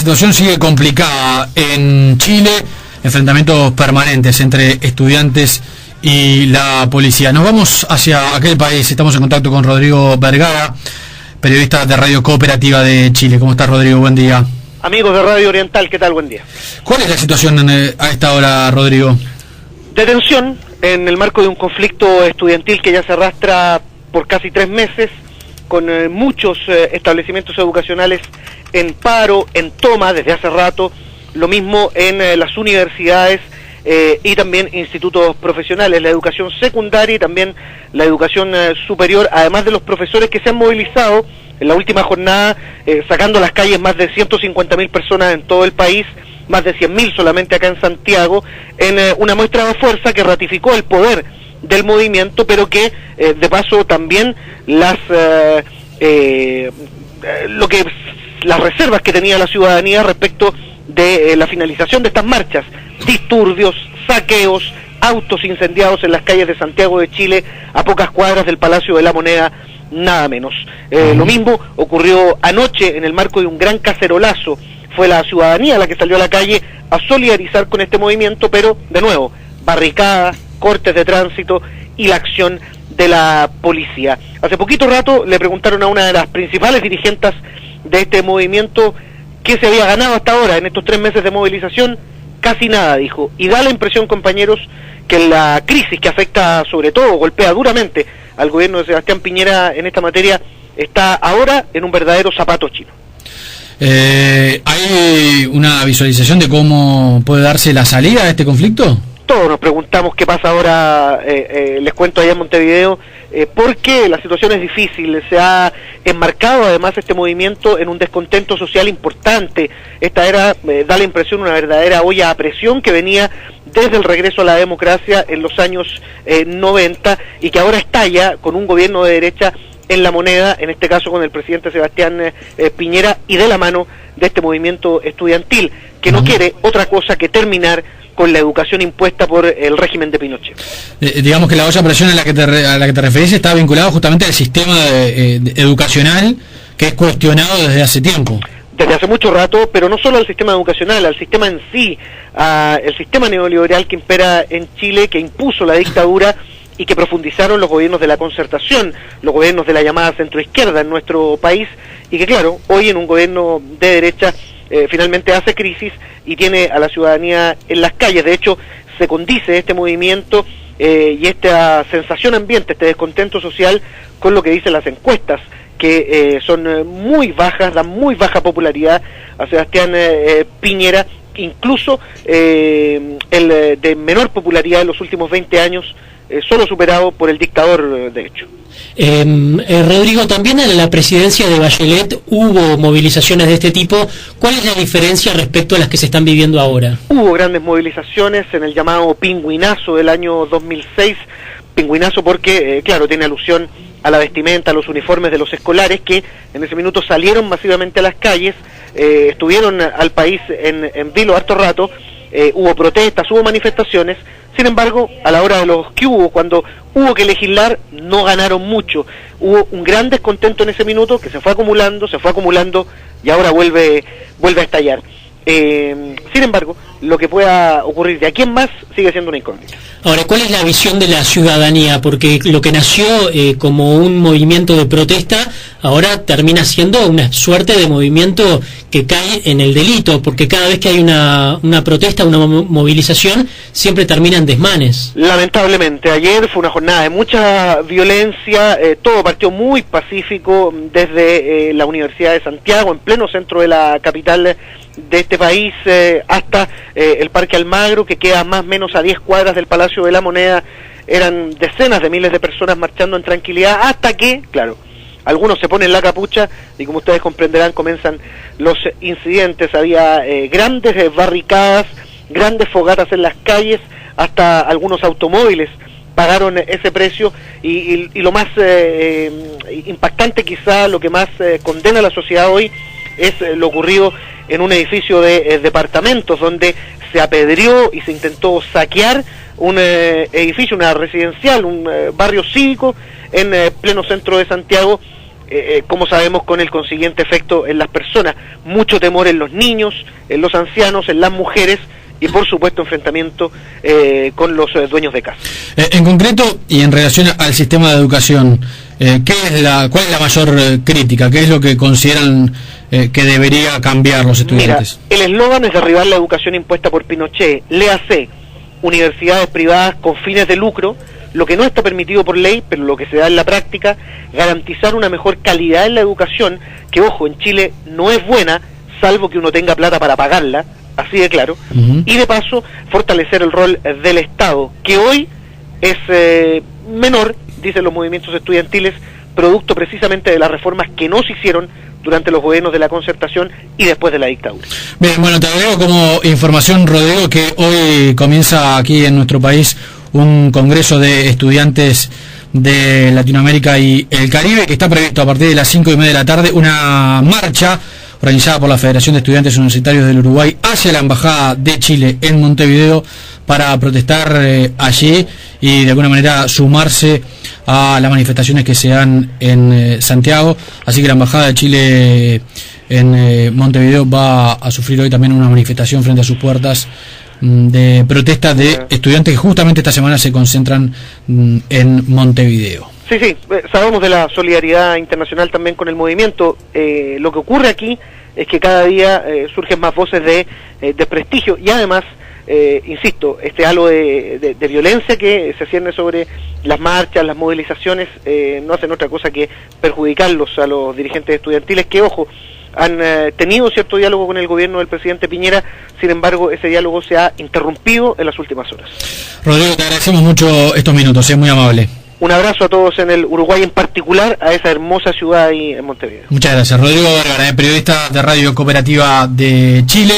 situación sigue complicada en Chile, enfrentamientos permanentes entre estudiantes y la policía. Nos vamos hacia aquel país, estamos en contacto con Rodrigo Vergara, periodista de Radio Cooperativa de Chile. ¿Cómo estás, Rodrigo? Buen día. Amigos de Radio Oriental, ¿qué tal? Buen día. ¿Cuál es la situación a esta hora, Rodrigo? De tensión en el marco de un conflicto estudiantil que ya se arrastra por casi 3 meses, con muchos establecimientos educacionales en paro, en toma desde hace rato, lo mismo en las universidades y también institutos profesionales, la educación secundaria y también la educación superior, además de los profesores que se han movilizado en la última jornada, sacando a las calles más de 150.000 personas en todo el país, más de 100.000 solamente acá en Santiago, en una muestra de fuerza que ratificó el poder del movimiento, pero que de paso también las reservas que tenía la ciudadanía respecto de la finalización de estas marchas, disturbios, saqueos, autos incendiados en las calles de Santiago de Chile, a pocas cuadras del Palacio de la Moneda, nada menos. Lo mismo ocurrió anoche en el marco de un gran cacerolazo. Fue la ciudadanía la que salió a la calle a solidarizar con este movimiento, pero de nuevo, barricadas, cortes de tránsito y la acción de la policía. Hace poquito rato le preguntaron a una de las principales dirigentes de este movimiento qué se había ganado hasta ahora en estos 3 meses de movilización. Casi nada, dijo, y da la impresión, compañeros, que la crisis que afecta sobre todo, golpea duramente al gobierno de Sebastián Piñera en esta materia, está ahora en un verdadero zapato chino. ¿Hay una visualización de cómo puede darse la salida de este conflicto? Todos nos preguntamos qué pasa ahora, les cuento allá en Montevideo, porque la situación es difícil, se ha enmarcado además este movimiento en un descontento social importante. Esta era, da la impresión, una verdadera olla a presión que venía desde el regreso a la democracia en los años 90 y que ahora estalla con un gobierno de derecha en la moneda, en este caso con el presidente Sebastián Piñera, y de la mano de este movimiento estudiantil, que no quiere otra cosa que terminar con la educación impuesta por el régimen de Pinochet. Digamos que la olla a presión a la que te referís está vinculada justamente al sistema educacional, que es cuestionado desde hace tiempo. Desde hace mucho rato, pero no solo al sistema educacional, al sistema en sí, el sistema neoliberal que impera en Chile, que impuso la dictadura y que profundizaron los gobiernos de la concertación, los gobiernos de la llamada centroizquierda en nuestro país, y que claro, hoy en un gobierno de derecha finalmente hace crisis y tiene a la ciudadanía en las calles. De hecho, se condice este movimiento y esta sensación ambiente, este descontento social, con lo que dicen las encuestas, que son muy bajas, dan muy baja popularidad a Sebastián Piñera, incluso el de menor popularidad en los últimos 20 años, solo superado por el dictador, de hecho. Rodrigo, también en la presidencia de Bachelet hubo movilizaciones de este tipo. ¿Cuál es la diferencia respecto a las que se están viviendo ahora? Hubo grandes movilizaciones en el llamado pingüinazo del año 2006, pingüinazo porque, claro, tiene alusión a la vestimenta, a los uniformes de los escolares que en ese minuto salieron masivamente a las calles, estuvieron al país en vilo harto rato, hubo protestas, hubo manifestaciones. Sin embargo, a la hora de los que hubo, cuando hubo que legislar, no ganaron mucho. Hubo un gran descontento en ese minuto que se fue acumulando y ahora vuelve a estallar. Sin embargo, lo que pueda ocurrir de aquí en más sigue siendo una incógnita. Ahora, ¿cuál es la visión de la ciudadanía? Porque lo que nació como un movimiento de protesta, ahora termina siendo una suerte de movimiento que cae en el delito, porque cada vez que hay una protesta, una movilización, siempre termina en desmanes. Lamentablemente, ayer fue una jornada de mucha violencia, todo partió muy pacífico desde la Universidad de Santiago, en pleno centro de la capital de este país, hasta el Parque Almagro, que queda más o menos a 10 cuadras del Palacio de la Moneda. Eran decenas de miles de personas marchando en tranquilidad, hasta que, claro, algunos se ponen la capucha y, como ustedes comprenderán, comienzan los incidentes. Había grandes barricadas, grandes fogatas en las calles, hasta algunos automóviles pagaron ese precio, y lo más impactante, quizá lo que más condena a la sociedad hoy, es lo ocurrido en un edificio de departamentos, donde se apedreó y se intentó saquear un edificio, una residencial, un barrio cívico en pleno centro de Santiago, como sabemos, con el consiguiente efecto en las personas. Mucho temor en los niños, en los ancianos, en las mujeres y por supuesto enfrentamiento con los dueños de casa. En concreto y en relación al sistema de educación, ¿cuál es la mayor crítica? ¿Qué es lo que consideran que debería cambiar los estudiantes? Mira, el eslogan es derribar la educación impuesta por Pinochet. Léase, universidades privadas con fines de lucro, lo que no está permitido por ley, pero lo que se da en la práctica, garantizar una mejor calidad en la educación, que ojo, en Chile no es buena, salvo que uno tenga plata para pagarla, así de claro, y de paso fortalecer el rol del Estado, que hoy es menor, dicen los movimientos estudiantiles, producto precisamente de las reformas que no se hicieron durante los gobiernos de la Concertación y después de la dictadura. Bien, bueno, te agrego como información, Rodrigo, que hoy comienza aquí en nuestro país un congreso de estudiantes de Latinoamérica y el Caribe, que está previsto a partir de las 5:30 de la tarde, una marcha organizada por la Federación de Estudiantes Universitarios del Uruguay hacia la Embajada de Chile en Montevideo para protestar allí y de alguna manera sumarse a las manifestaciones que se dan en Santiago. Así que la Embajada de Chile en Montevideo va a sufrir hoy también una manifestación frente a sus puertas de protesta de estudiantes que justamente esta semana se concentran en Montevideo. Sí, sabemos de la solidaridad internacional también con el movimiento. Lo que ocurre aquí es que cada día surgen más voces de prestigio y además, insisto, este halo de violencia que se cierne sobre las marchas, las movilizaciones, no hacen otra cosa que perjudicarlos a los dirigentes estudiantiles que, ojo, han tenido cierto diálogo con el gobierno del presidente Piñera. Sin embargo, ese diálogo se ha interrumpido en las últimas horas. Rodrigo, te agradecemos mucho estos minutos, es muy amable. Un abrazo a todos en el Uruguay, en particular a esa hermosa ciudad ahí en Montevideo. Muchas gracias. Rodrigo Vergara, periodista de Radio Cooperativa de Chile.